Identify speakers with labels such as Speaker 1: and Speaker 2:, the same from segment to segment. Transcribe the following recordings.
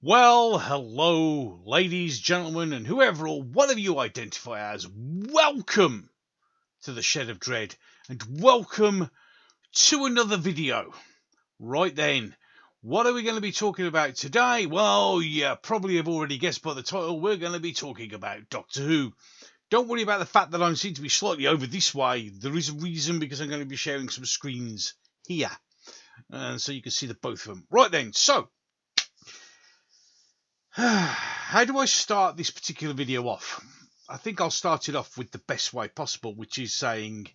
Speaker 1: Well, hello, ladies, gentlemen, and whoever or whatever you identify as. Welcome to the Shed of Dread, and welcome to another video. Right then, what are we going to be talking about today? Well, you probably have already guessed by the title. We're going to be talking about Doctor Who. Don't worry about the fact that I seem to be slightly over this way. There is a reason, because I'm going to be sharing some screens here, and so you can see the both of them. Right then, so how do I start this particular video off? I think I'll start it off with the best way possible, which is saying,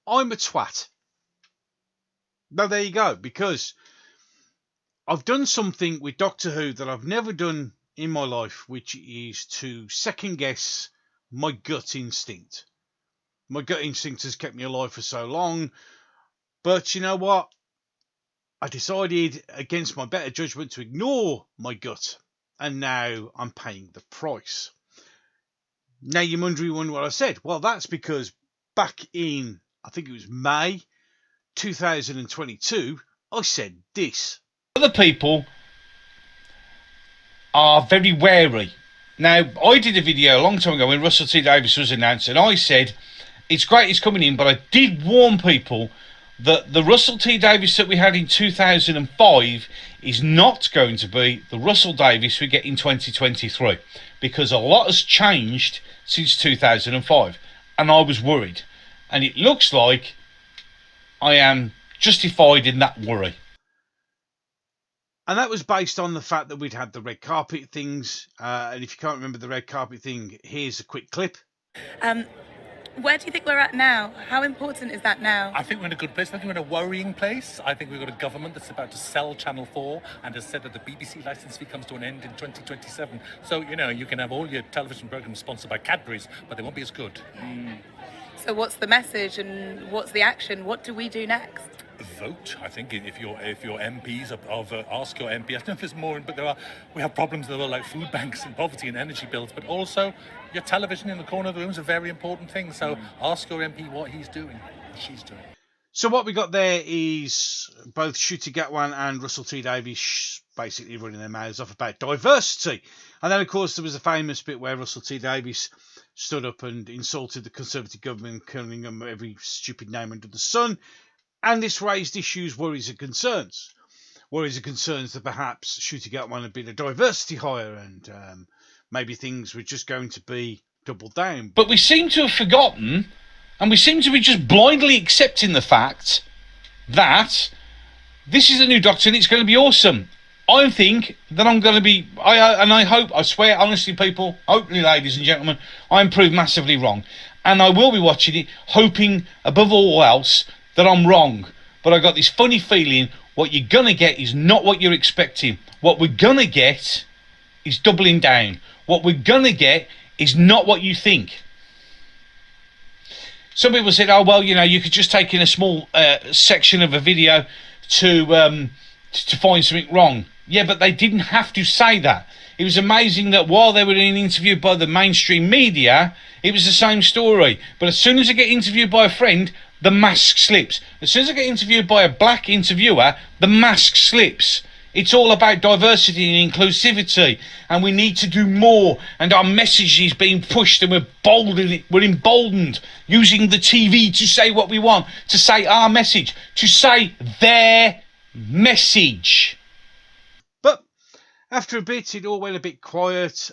Speaker 1: I'm a twat. Now, there you go, because I've done something with Doctor Who that I've never done in my life, which is to second guess my gut instinct. My gut instinct has kept me alive for so long, but you know what? I decided against my better judgment to ignore my gut, and now I'm paying the price. Now you're wondering what I said. Well, that's because back in, I think it was May 2022, I said this.
Speaker 2: Other people are very wary. Now, I did a video a long time ago when Russell T Davies was announced, and I said, it's great he's coming in, but I did warn people that the Russell T Davies that we had in 2005 is not going to be the Russell Davies we get in 2023, because a lot has changed since 2005, and I was worried. And it looks like I am justified in that worry.
Speaker 1: And that was based on the fact that we'd had the red carpet things. And if you can't remember the red carpet thing, here's a quick clip.
Speaker 3: Where do you think we're at now? How important is that now?
Speaker 4: I think we're in a good place. I think we're in a worrying place. I think we've got a government that's about to sell Channel 4 and has said that the BBC licence fee comes to an end in 2027. So, you can have all your television programmes sponsored by Cadbury's, but they won't be as good.
Speaker 3: So what's the message and what's the action? What do we do next?
Speaker 4: Vote. I think if your MPs ask your MP. I don't know if there's more, but we have problems that are like food banks and poverty and energy bills, but also your television in the corner of the room is a very important thing. So ask your MP what he's doing, what she's doing.
Speaker 1: So what we got there is both Ncuti Gatwan and Russell T Davies basically running their mouths off about diversity. And then, of course, there was a famous bit where Russell T Davies stood up and insulted the Conservative government, calling them every stupid name under the sun. And this raised issues, worries and concerns. Worries and concerns that perhaps Ncuti Gatwan had been a diversity hire and maybe things were just going to be doubled down.
Speaker 2: But we seem to have forgotten, and we seem to be just blindly accepting the fact that this is a new Doctor and it's going to be awesome. I think that I'm going to be, I hope, I swear, honestly, people, hopefully, ladies and gentlemen, I'm proved massively wrong. And I will be watching it, hoping, above all else, that I'm wrong. But I got this funny feeling what you're going to get is not what you're expecting. What we're going to get is doubling down. What we're going to get is not what you think. Some people said, oh, well, you could just take in a small section of a video to find something wrong. Yeah, but they didn't have to say that. It was amazing that while they were being interviewed by the mainstream media, it was the same story. But as soon as I get interviewed by a friend, the mask slips. As soon as I get interviewed by a black interviewer, the mask slips. It's all about diversity and inclusivity, and we need to do more, and our message is being pushed, and we're emboldened using the TV to say what we want, to say our message, to say their message.
Speaker 1: But after a bit, it all went a bit quiet.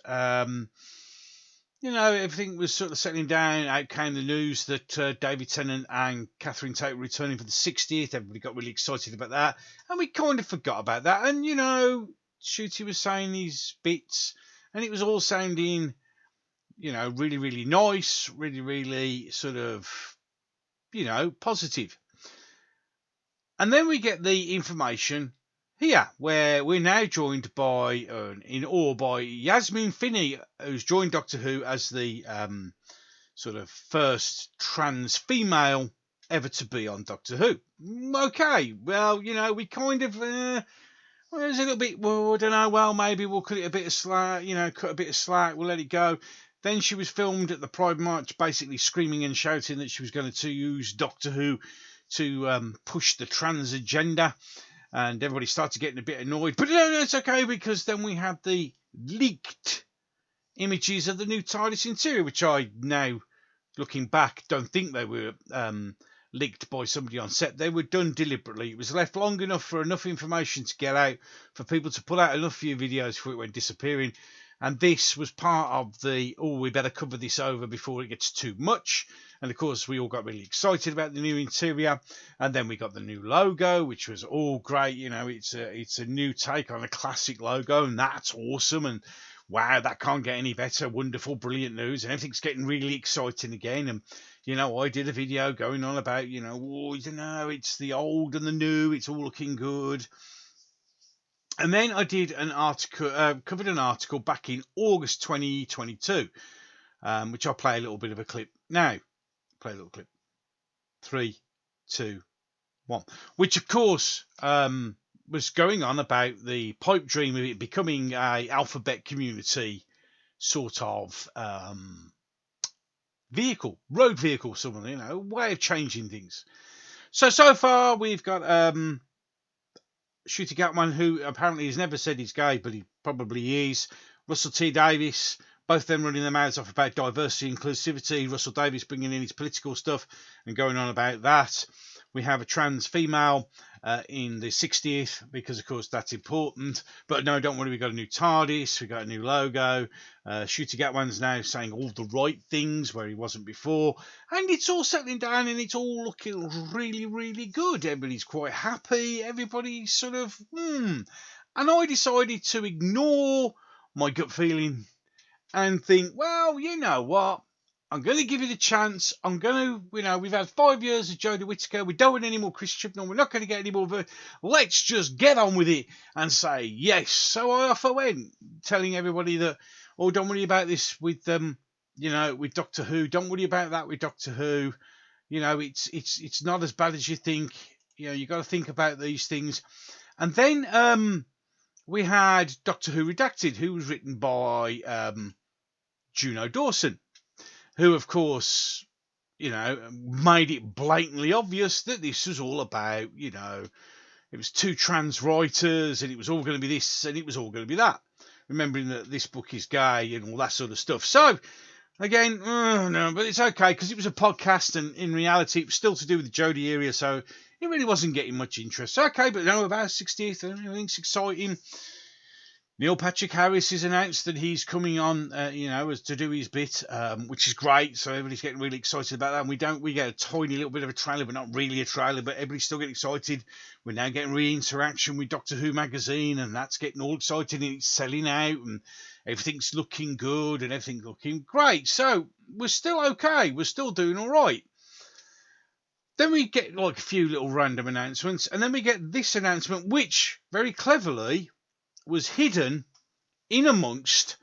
Speaker 1: Everything was sort of settling down. Out came the news that David Tennant and Catherine Tate were returning for the 60th. Everybody got really excited about that. And we kind of forgot about that. And, Ncuti was saying these bits. And it was all sounding, really, really nice. Really, really sort of, positive. And then we get the information here, where we're now joined by, Yasmin Finney, who's joined Doctor Who as the sort of first trans female ever to be on Doctor Who. Okay, well, we kind of, there's a little bit, well, I don't know, well, maybe we'll cut it a bit of slack, cut a bit of slack, we'll let it go. Then she was filmed at the Pride March, basically screaming and shouting that she was going to use Doctor Who to push the trans agenda. and everybody started getting a bit annoyed. But no, it's okay, because then we had the leaked images of the new TARDIS interior, which I now, looking back, don't think they were leaked by somebody on set. They were done deliberately. It was left long enough for enough information to get out, for people to put out enough few videos before it went disappearing. And this was part of the, we better cover this over before it gets too much. And of course, we all got really excited about the new interior. And then we got the new logo, which was all great. You know, it's a new take on a classic logo, and that's awesome. And wow, that can't get any better. Wonderful, brilliant news. And everything's getting really exciting again. And, you know, I did a video going on about, you know, it's the old and the new. It's all looking good. And then I did an article, covered an article back in August 2022, which I'll play a little bit of a clip now. Play a little clip. 3, 2, 1. Which, of course, was going on about the pipe dream of it becoming a alphabet community sort of vehicle, road vehicle, something, you know, way of changing things. So far we've got Ncuti Gatwan, who apparently has never said he's gay, but he probably is. Russell T Davies, both them running their mouths off about diversity and inclusivity. Russell Davies bringing in his political stuff and going on about that. We have a trans female in the 60th, because, of course, that's important. But no, don't worry, we've got a new TARDIS, we've got a new logo. Ncuti Gatwan's now saying all the right things where he wasn't before. And it's all settling down, and it's all looking really, really good. Everybody's quite happy. Everybody's sort of, And I decided to ignore my gut feeling and think, well, you know what? I'm going to give it a chance. I'm going to, we've had 5 years of Jodie Whittaker. We don't want any more Chris Chibnall. We're not going to get any more of it. Let's just get on with it and say yes. So I off I went, telling everybody that, don't worry about this with with Doctor Who. Don't worry about that with Doctor Who. You know, it's not as bad as you think. You know, you got to think about these things. And then we had Doctor Who Redacted, who was written by Juno Dawson, who, of course, made it blatantly obvious that this was all about, it was 2 trans writers, and it was all going to be this, and it was all going to be that. Remembering that this book is gay and all that sort of stuff. So, again, no, but it's okay, because it was a podcast, and in reality, it was still to do with the Jodie area, so it really wasn't getting much interest. Okay, but now about 60th, everything's exciting. Neil Patrick Harris has announced that he's coming on, as to do his bit, which is great. So everybody's getting really excited about that. And we get a tiny little bit of a trailer, but not really a trailer. But everybody's still getting excited. We're now getting re-interaction with Doctor Who magazine, and that's getting all excited, and it's selling out, and everything's looking good, and everything's looking great. So we're still okay. We're still doing all right. Then we get like a few little random announcements, and then we get this announcement, which very cleverly was hidden in amongst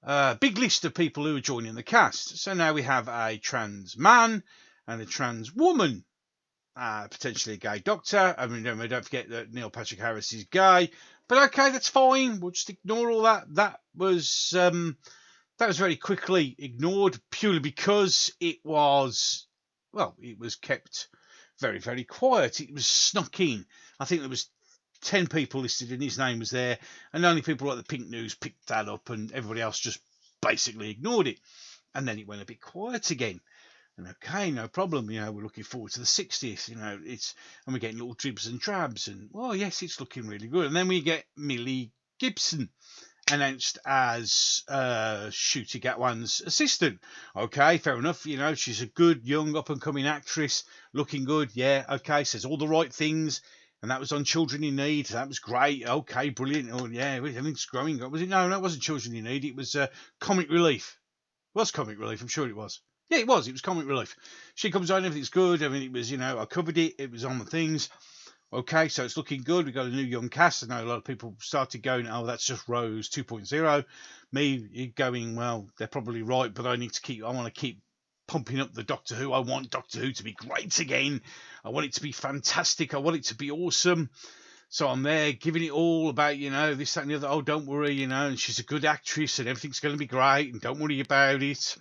Speaker 1: a big list of people who are joining the cast. So now we have a trans man and a trans woman, potentially a gay doctor. I mean, don't forget that Neil Patrick Harris is gay, but okay, that's fine. We'll just ignore all that. That was very quickly ignored, purely because it was kept very, very quiet. It was snuck in. I think there was 10 people listed and his name was there, and only people like the Pink News picked that up, and everybody else just basically ignored it. And then it went a bit quiet again. And okay, no problem. We're looking forward to the 60th. And we're getting little dribs and drabs, and yes, it's looking really good. And then we get Millie Gibson announced as Ncuti Gatwan's assistant. Okay, fair enough. She's a good young up and coming actress, looking good. Yeah, okay, says all the right things. And that was on Children in Need. That was great. Okay, brilliant. Oh, yeah, everything's growing. Was it? No, it wasn't Children in Need. It was Comic Relief. It was Comic Relief. I'm sure it was. Yeah, it was. It was Comic Relief. She comes on, everything's good. I mean, it was, I covered it. It was on the things. Okay, so it's looking good. We've got a new young cast. I know a lot of people started going, oh, that's just Rose 2.0. Me going, well, they're probably right, but I want to keep pumping up the Doctor Who. I want Doctor Who to be great again. I want it to be fantastic. I want it to be awesome. So I'm there giving it all about, this, that, and the other. Oh, don't worry, and she's a good actress and everything's going to be great and don't worry about it.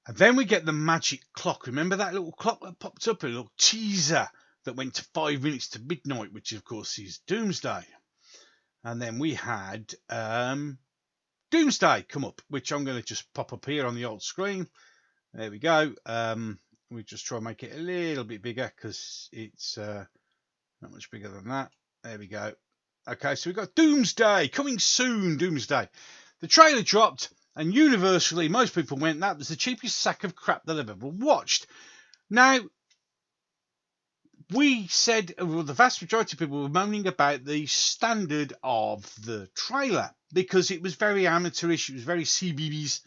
Speaker 1: And then we get the magic clock. Remember that little clock that popped up? A little teaser that went to 5 minutes to midnight, which of course is Doomsday. And then we had Doomsday come up, which I'm going to just pop up here on the old screen. There we go. We just try and make it a little bit bigger because it's not much bigger than that. There we go. Okay, so we've got Doomsday coming soon. Doomsday. The trailer dropped, and universally, most people went, that was the cheapest sack of crap that I've ever watched. Now, we said, well, the vast majority of people were moaning about the standard of the trailer because it was very amateurish, it was very CBeebies.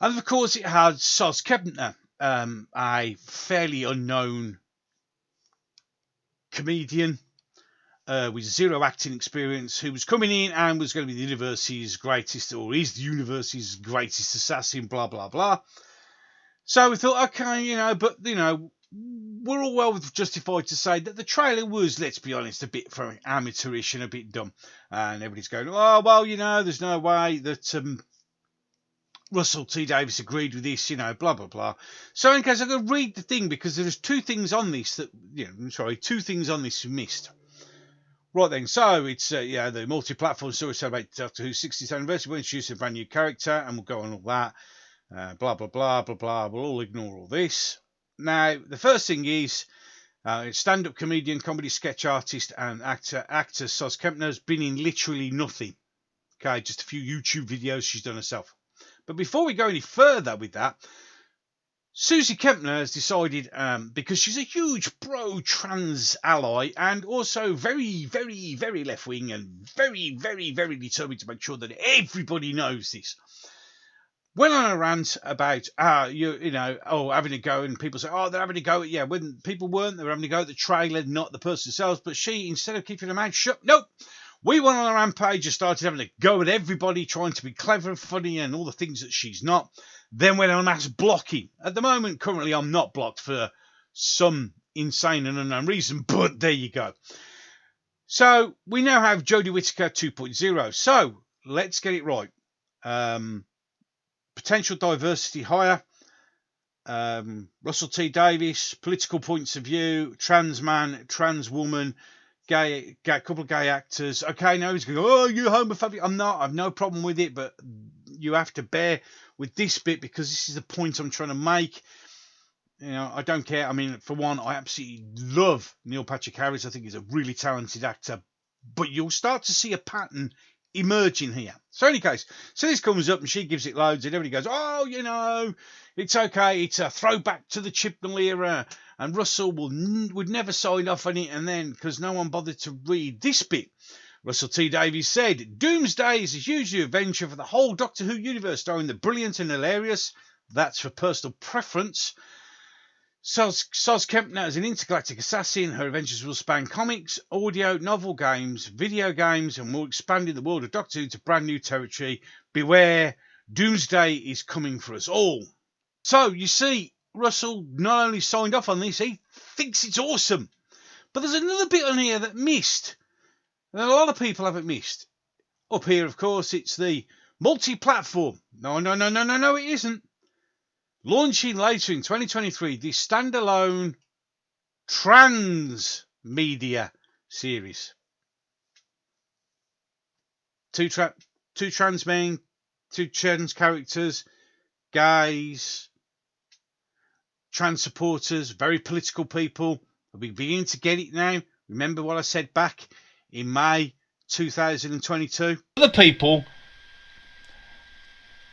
Speaker 1: And of course, it had Sos Kempner, a fairly unknown comedian with zero acting experience, who was coming in and was going to be the universe's greatest, or is the universe's greatest assassin, blah, blah, blah. So we thought, okay, but, we're all well justified to say that the trailer was, let's be honest, a bit for amateurish and a bit dumb. And everybody's going, oh, well, there's no way that Russell T Davies agreed with this, blah, blah, blah. So in case I'm going to read the thing, because there's two things on this we missed. Right then, so it's the multi-platform story celebrates Doctor Who's 60th anniversary. We'll introduce a brand new character, and we'll go on all that. Blah, blah, blah, blah, blah. We'll all ignore all this. Now, the first thing is stand-up comedian, comedy sketch artist, and actor Sos Kempner has been in literally nothing. Okay, just a few YouTube videos she's done herself. But before we go any further with that, Susie Kempner has decided, because she's a huge pro-trans ally and also very, very, very left-wing and very, very, very determined to make sure that everybody knows this, went on a rant about, having a go, and people say, they're having a go at, when people weren't, they were having a go at the trailer, not the person themselves, but she, instead of keeping her mouth shut, nope, we went on a rampage and started having a go at everybody, trying to be clever and funny and all the things that she's not. Then went on mass blocking. At the moment, currently, I'm not blocked for some insane and unknown reason, but there you go. So we now have Jodie Whittaker 2.0. So let's get it right. Potential diversity hire. Russell T Davies, political points of view, trans man, trans woman, gay, couple of gay actors. Okay, now he's going, you're homophobic. I'm not. I've no problem with it, but you have to bear with this bit because this is the point I'm trying to make. I don't care. I mean, for one, I absolutely love Neil Patrick Harris. I think he's a really talented actor, but you'll start to see a pattern emerging here. So in any case, so this comes up and she gives it loads and everybody goes, it's okay. It's a throwback to the Chibnall era. And Russell would never sign off on it. And then, because no one bothered to read this bit, Russell T Davies said, Doomsday is a huge new adventure for the whole Doctor Who universe, starring the brilliant and hilarious, that's for personal preference, Sos Kempner as an intergalactic assassin. Her adventures will span comics, audio, novel games, video games, and will expand in the world of Doctor Who to brand new territory. Beware, Doomsday is coming for us all. So, you see, Russell not only signed off on this, he thinks it's awesome. But there's another bit on here that missed. And a lot of people haven't missed. Up here, of course, it's the multi-platform. No, it isn't. Launching later in 2023, the standalone trans media series. Two trans men, two trans characters, gays, trans supporters, very political people. We're beginning to get it now. Remember what I said back in May 2022?
Speaker 2: Other people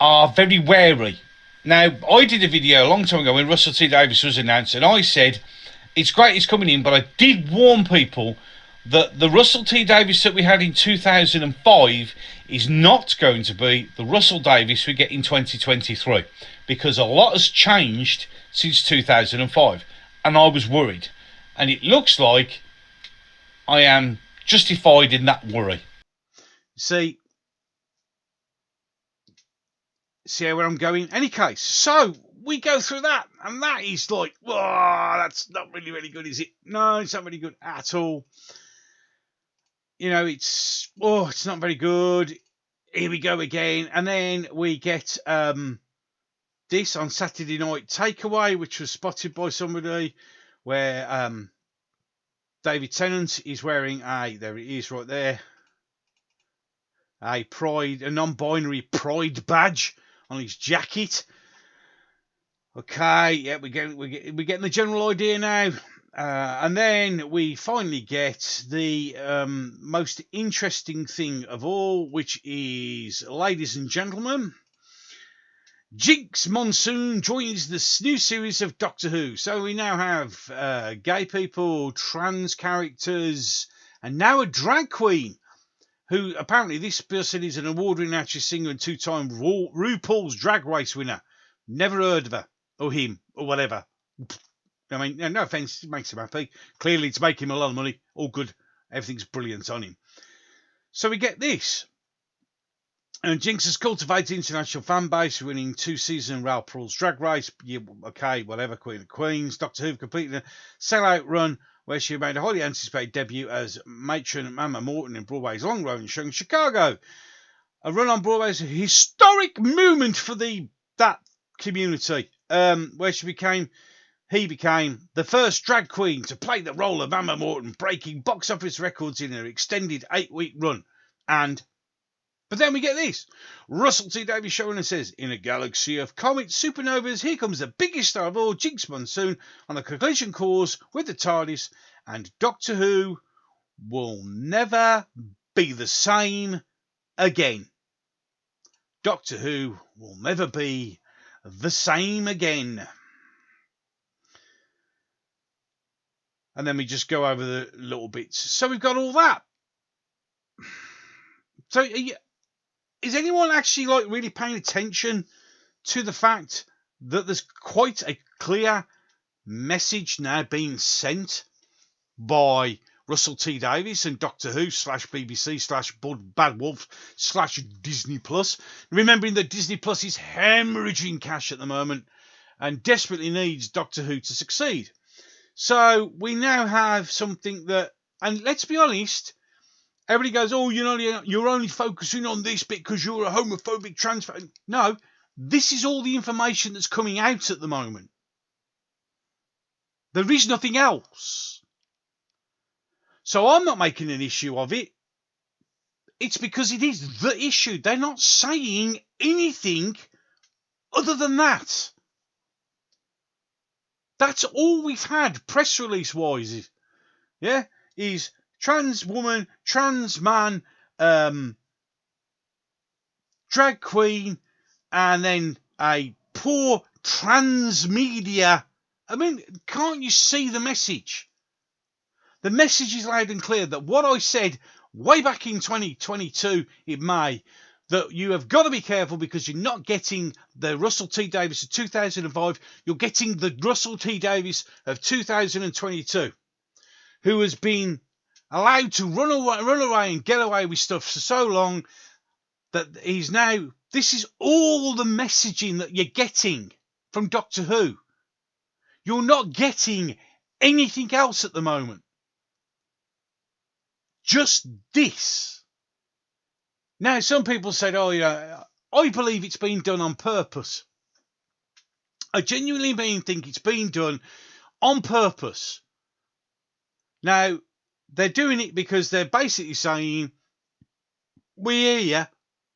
Speaker 2: are very wary. Now, I did a video a long time ago when Russell T Davies was announced, and I said, it's great he's coming in, but I did warn people that the Russell T Davies that we had in 2005 is not going to be the Russell Davies we get in 2023, because a lot has changed since 2005, and I was worried. And it looks like I am justified in that worry.
Speaker 1: See where I'm going? Any case, so we go through that, and that is like, that's not really good, is it? No, it's not really good at all. It's not very good. Here we go again. And then we get this on Saturday Night Takeaway, which was spotted by somebody, where David Tennant is wearing there it is right there, a non-binary pride badge on his jacket. Okay, yeah, we're getting the general idea now. And then we finally get the most interesting thing of all, which is, ladies and gentlemen, Jinx Monsoon joins the new series of Doctor Who. So we now have gay people, trans characters, and now a drag queen, who apparently this person is an award-winning actress, singer, and two-time RuPaul's Drag Race winner. Never heard of her, or him, or whatever. I mean, no offence, it makes him happy. Clearly, it's making him a lot of money. All good. Everything's brilliant on him. So we get this. And Jinx has cultivated international fan base, winning 2 seasons in RuPaul's Drag Race. Yeah, okay, whatever, Queen of Queens. Doctor Who completed a sellout run where she made a highly anticipated debut as matron Mama Morton in Broadway's long-running show in Chicago. A run on Broadway is a historic moment for that community, where he became the first drag queen to play the role of Mama Morton, breaking box office records in her extended 8-week run. But then we get this. Russell T Davies showrunner says, in a galaxy of comets, supernovas, here comes the biggest star of all, Jinx Monsoon, on a collision course with the TARDIS, and Doctor Who will never be the same again. Doctor Who will never be the same again. And then we just go over the little bits. So we've got all that. So is anyone actually really paying attention to the fact that there's quite a clear message now being sent by Russell T Davies and Doctor Who /BBC Bad Wolf /Disney Plus, remembering that Disney Plus is hemorrhaging cash at the moment and desperately needs Doctor Who to succeed. So we now have something that, and let's be honest, everybody goes, oh, you're only focusing on this bit because you're a homophobic transphobic. No, this is all the information that's coming out at the moment. There is nothing else. So I'm not making an issue of it. It's because it is the issue. They're not saying anything other than that. That's all we've had press release wise. Yeah, is trans woman, trans man, drag queen, and then a poor trans media. I mean, can't you see the message? The message is loud and clear that what I said way back in 2022 in May, that you have got to be careful because you're not getting the Russell T Davies of 2005, you're getting the Russell T Davies of 2022, who has been allowed to run away and get away with stuff for so long that he's now, this is all the messaging that you're getting from Doctor Who. You're not getting anything else at the moment. Just this. Now, some people said, oh, yeah, I believe it's been done on purpose. I genuinely think it's been done on purpose. Now, they're doing it because they're basically saying, we hear you,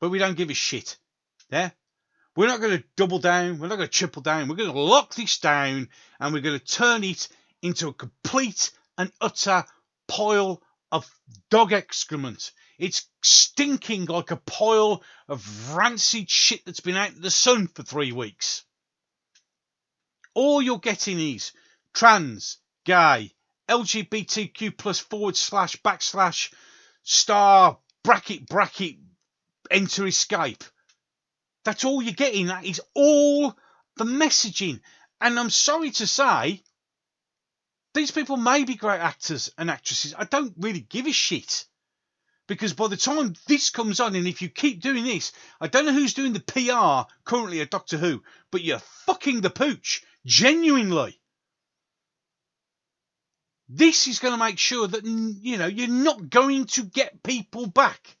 Speaker 1: but we don't give a shit. Yeah? We're not going to double down. We're not going to triple down. We're going to lock this down and we're going to turn it into a complete and utter pile of dog excrement. It's stinking like a pile of rancid shit that's been out in the sun for 3 weeks. All you're getting is trans, gay, LGBTQ plus / star bracket enter escape. That's all you're getting. That is all the messaging. And I'm sorry to say, these people may be great actors and actresses. I don't really give a shit. Because by the time this comes on, and if you keep doing this, I don't know who's doing the PR currently at Doctor Who, but you're fucking the pooch. Genuinely. This is going to make sure that, you're not going to get people back.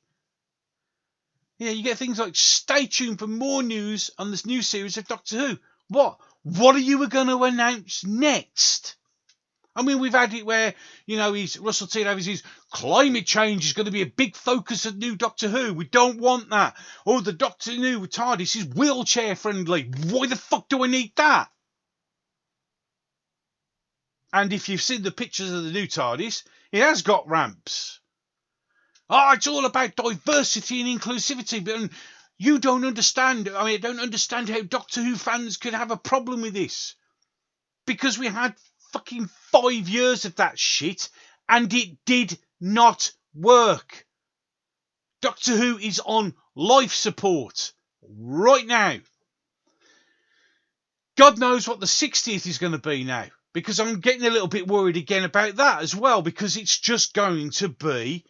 Speaker 1: You get things like, stay tuned for more news on this new series of Doctor Who. What are you going to announce next? I mean, we've had it where, Russell T Davies is climate change is going to be a big focus of new Doctor Who. We don't want that. Or the Doctor Who with TARDIS is wheelchair friendly. Why the fuck do I need that? And if you've seen the pictures of the new TARDIS, it has got ramps. Oh, it's all about diversity and inclusivity. But you don't understand. I don't understand how Doctor Who fans could have a problem with this. Because we had fucking 5 years of that shit and it did not work. Doctor Who is on life support right now. God knows what the 60th is going to be now, because I'm getting a little bit worried again about that as well, because it's just going to be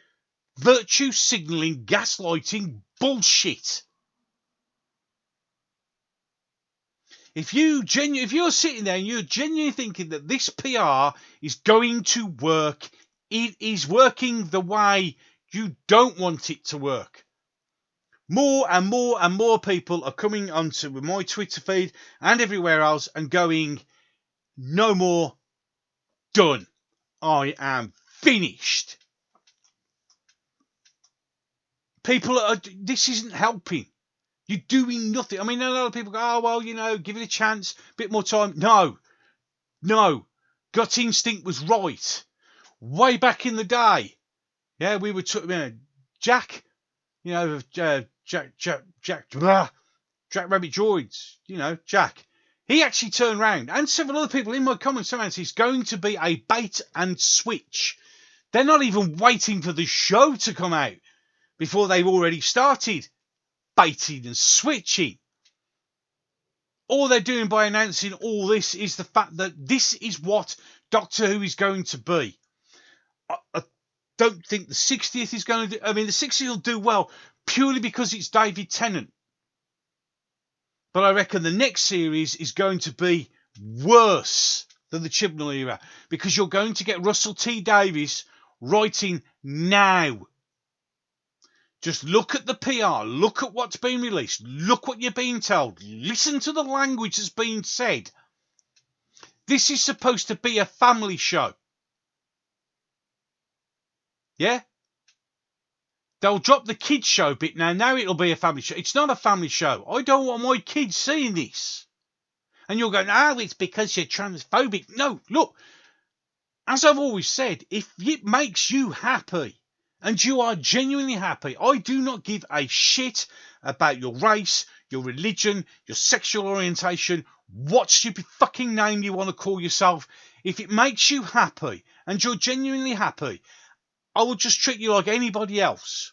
Speaker 1: virtue signalling, gaslighting bullshit. If you're sitting there and you're genuinely thinking that this PR is going to work, it is working the way you don't want it to work. More and more and more people are coming onto my Twitter feed and everywhere else and going, no more, done. I am finished. This isn't helping. You're doing nothing. I mean, a lot of people go, oh, well, give it a chance, a bit more time. No. Gut instinct was right. Way back in the day. Yeah, we were Jack, Jack Rabbit Droids, Jack. He actually turned round, and several other people in my comments saying it's going to be a bait and switch. They're not even waiting for the show to come out before they've already started baiting and switching. All they're doing by announcing all this is the fact that this is what Doctor Who is going to be. I don't think the 60th is going to do... I mean, the 60th will do well purely because it's David Tennant. But I reckon the next series is going to be worse than the Chibnall era, because you're going to get Russell T Davies writing now. Just look at the PR, look at what's been released, look what you're being told, listen to the language that's being said. This is supposed to be a family show. Yeah? They'll drop the kids show bit now. Now it'll be a family show. It's not a family show. I don't want my kids seeing this. And you're going, it's because you're transphobic. No, look. As I've always said, if it makes you happy, and you are genuinely happy, I do not give a shit about your race, your religion, your sexual orientation, what stupid fucking name you want to call yourself. If it makes you happy, and you're genuinely happy, I will just treat you like anybody else.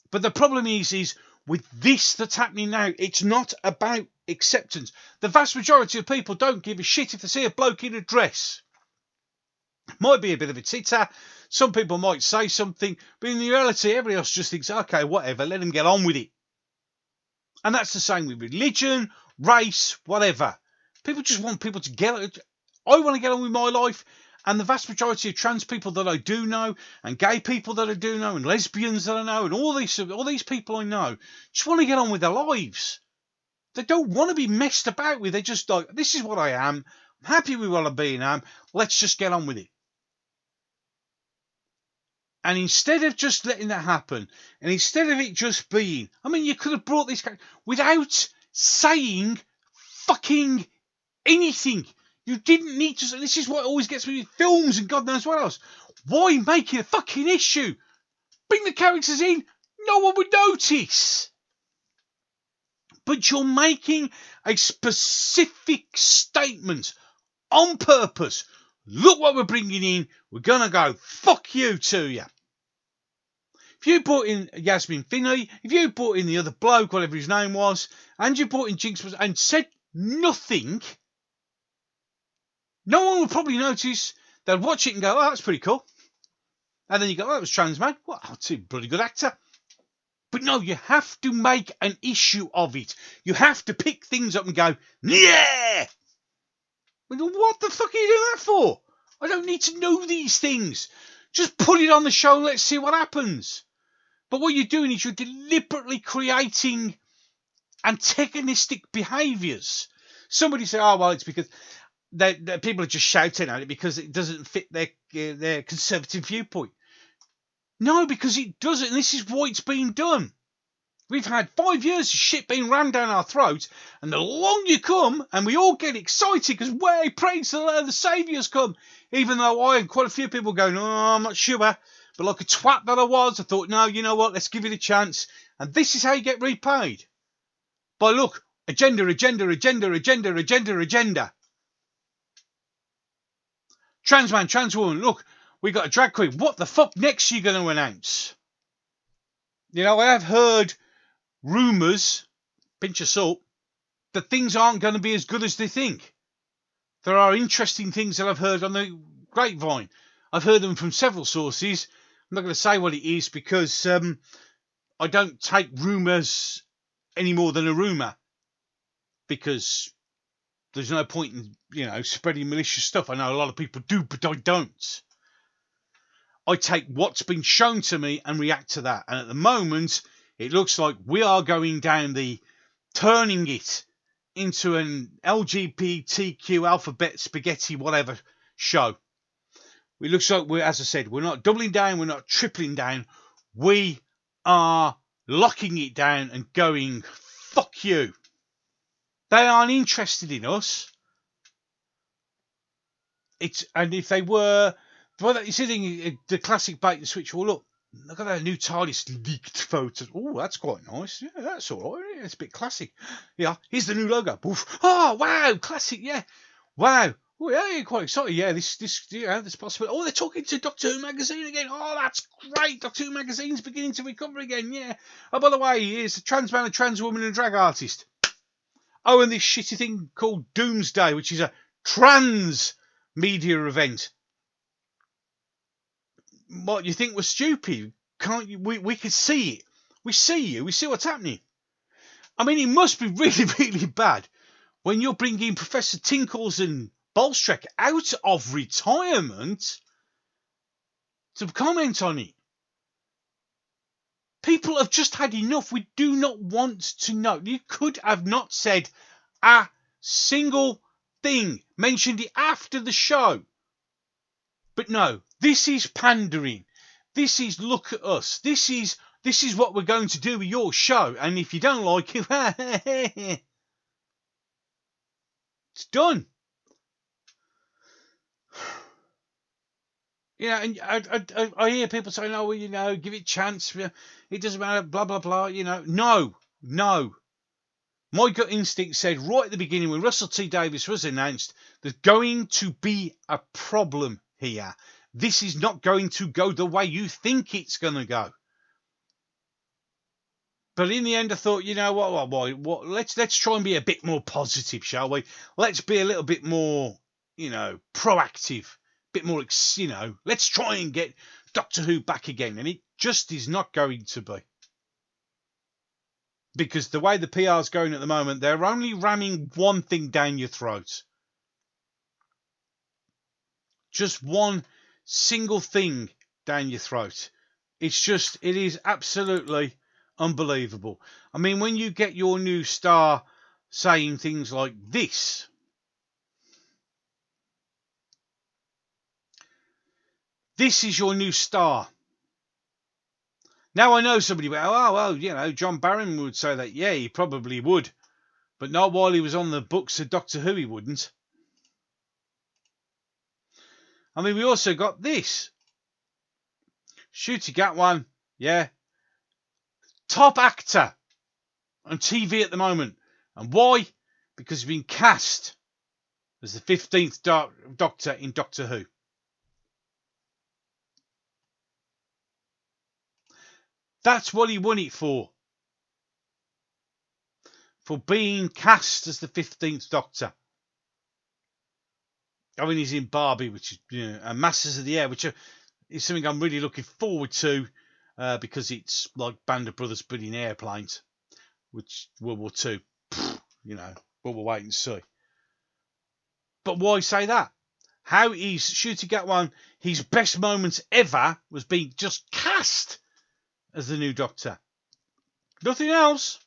Speaker 1: But the problem is with this that's happening now, it's not about acceptance. The vast majority of people don't give a shit if they see a bloke in a dress. Might be a bit of a titter. Some people might say something, but in reality, everybody else just thinks, okay, whatever, let him get on with it. And that's the same with religion, race, whatever. People just want people to get it. I want to get on with my life, and the vast majority of trans people that I do know, and gay people that I do know, and lesbians that I know, and all these people I know, just want to get on with their lives. They don't want to be messed about with. They're just like, this is what I am. I'm happy with what I'm being. Let's just get on with it. And instead of just letting that happen, and instead of it just being, you could have brought this without saying fucking anything. You didn't need to. This is what always gets me with films and God knows what else. Why make it a fucking issue? Bring the characters in, no one would notice. But you're making a specific statement on purpose. Look what we're bringing in. We're going to go fuck you to you. If you brought in Yasmin Finney, if you brought in the other bloke, whatever his name was, and you brought in Jinx and said nothing, no one would probably notice. They'd watch it and go, oh, that's pretty cool. And then you go, oh, that was trans man. Well, that's a bloody good actor. But no, you have to make an issue of it. You have to pick things up and go, yeah! What the fuck are you doing that for? I don't need to know these things. Just put it on the show and let's see what happens. But what you're doing is you're deliberately creating antagonistic behaviours. Somebody say, oh, well, it's because... people are just shouting at it because it doesn't fit their conservative viewpoint. No, because it doesn't. And this is why it's been done. We've had 5 years of shit being rammed down our throats, and along you come, and we all get excited because, way, praise the Lord, the Saviour's come. Even though I and quite a few people going, oh, I'm not sure. But like a twat that I was, I thought, no, you know what, let's give it a chance. And this is how you get repaid. By look, agenda. Trans man, trans woman, look, we got a drag queen. What the fuck next are you going to announce? You know, I have heard rumours, pinch of salt, that things aren't going to be as good as they think. There are interesting things that I've heard on the grapevine. I've heard them from several sources. I'm not going to say what it is because I don't take rumours any more than a rumour, because there's no point in, spreading malicious stuff. I know a lot of people do, but I don't. I take what's been shown to me and react to that. And at the moment, it looks like we are going down turning it into an LGBTQ alphabet spaghetti whatever show. It looks like as I said, we're not doubling down, we're not tripling down. We are locking it down and going, fuck you. They aren't interested in us. And if they were, well, you're sitting the classic bait and switch. Well, look at that new TARDIS leaked photo. Oh, that's quite nice. Yeah, that's all right. Yeah, it's a bit classic. Yeah, here's the new logo. Oof. Oh, wow, classic. Yeah, wow. Oh, yeah, you're quite excited. Yeah, this possible. Oh, they're talking to Doctor Who magazine again. Oh, that's great. Doctor Who magazine's beginning to recover again. Yeah. Oh, by the way, here's a trans man, a trans woman, and a drag artist. Oh, and this shitty thing called Doomsday, which is a trans media event. What, you think we're stupid? Can't you? We can see it. We see you. We see what's happening. I mean, it must be really, really bad when you're bringing Professor Tinkles and Bolstrek out of retirement to comment on it. People have just had enough. We do not want to know. You could have not said a single thing, mentioned it after the show. But no, this is pandering. This is look at us. This is what we're going to do with your show. And if you don't like it, it's done. And I hear people saying, oh, well, give it a chance. It doesn't matter, blah, blah, blah. No. My gut instinct said right at the beginning when Russell T Davies was announced, there's going to be a problem here. This is not going to go the way you think it's going to go. But in the end, I thought, you know what? Let's try and be a bit more positive, shall we? Let's be a little bit more, proactive, a bit more, let's try and get Doctor Who back again. And it just is not going to be. Because the way the PR is going at the moment, they're only ramming one thing down your throat. Just one single thing down your throat. It is absolutely unbelievable. I mean, when you get your new star saying things like this, this is your new star. Now I know somebody will, John Barron would say that. Yeah, he probably would. But not while he was on the books of Doctor Who, he wouldn't. I mean, we also got this. Ncuti Gatwan, yeah. Top actor on TV at the moment. And why? Because he's been cast as the 15th Doctor in Doctor Who. That's what he won it for. For being cast as the 15th Doctor. I mean, he's in Barbie, which is, and Masters of the Air, which is something I'm really looking forward to, because it's like Band of Brothers but in airplanes, which World War II, we'll wait and see. But why say that? How is Ncuti Gatwan, his best moments ever was being just cast as the new Doctor. Nothing else.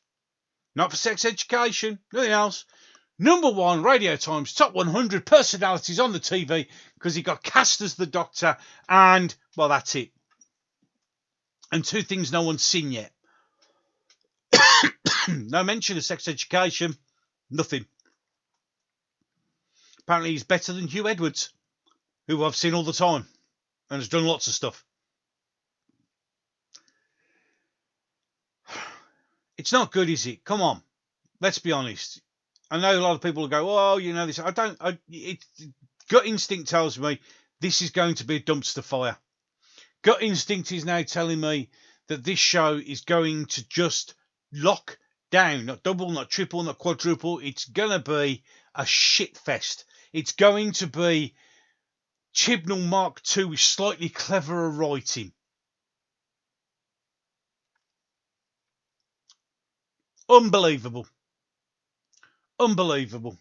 Speaker 1: Not for sex education. Nothing else. #1 Radio Times top 100 personalities on the TV because he got cast as the Doctor, and, well, that's it. And 2 things no one's seen yet. No mention of sex education, nothing. Apparently he's better than Hugh Edwards, who I've seen all the time and has done lots of stuff. It's not good, is it? Come on, let's be honest. I know a lot of people will go, oh, you know this. Gut instinct tells me this is going to be a dumpster fire. Gut instinct is now telling me that this show is going to just lock down, not double, not triple, not quadruple. It's going to be a shit fest. It's going to be Chibnall Mark II with slightly cleverer writing. Unbelievable. Unbelievable.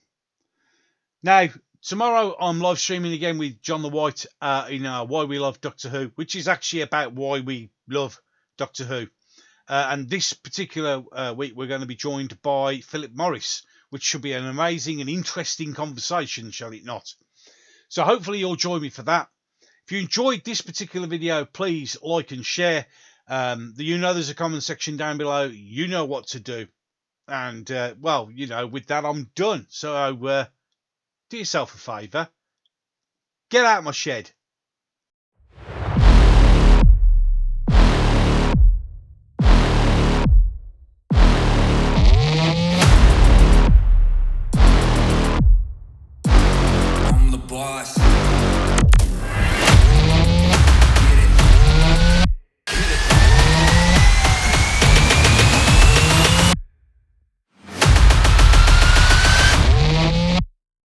Speaker 1: Now, tomorrow I'm live streaming again with John the White in Why We Love Doctor Who, which is actually about why we love Doctor Who. And this particular week we're going to be joined by Philip Morris, which should be an amazing and interesting conversation, shall it not? So hopefully you'll join me for that. If you enjoyed this particular video, please like and share. There's a comment section down below. You know what to do. And, with that, I'm done. So do yourself a favour. Get out of my shed.
Speaker 5: I'm the boss.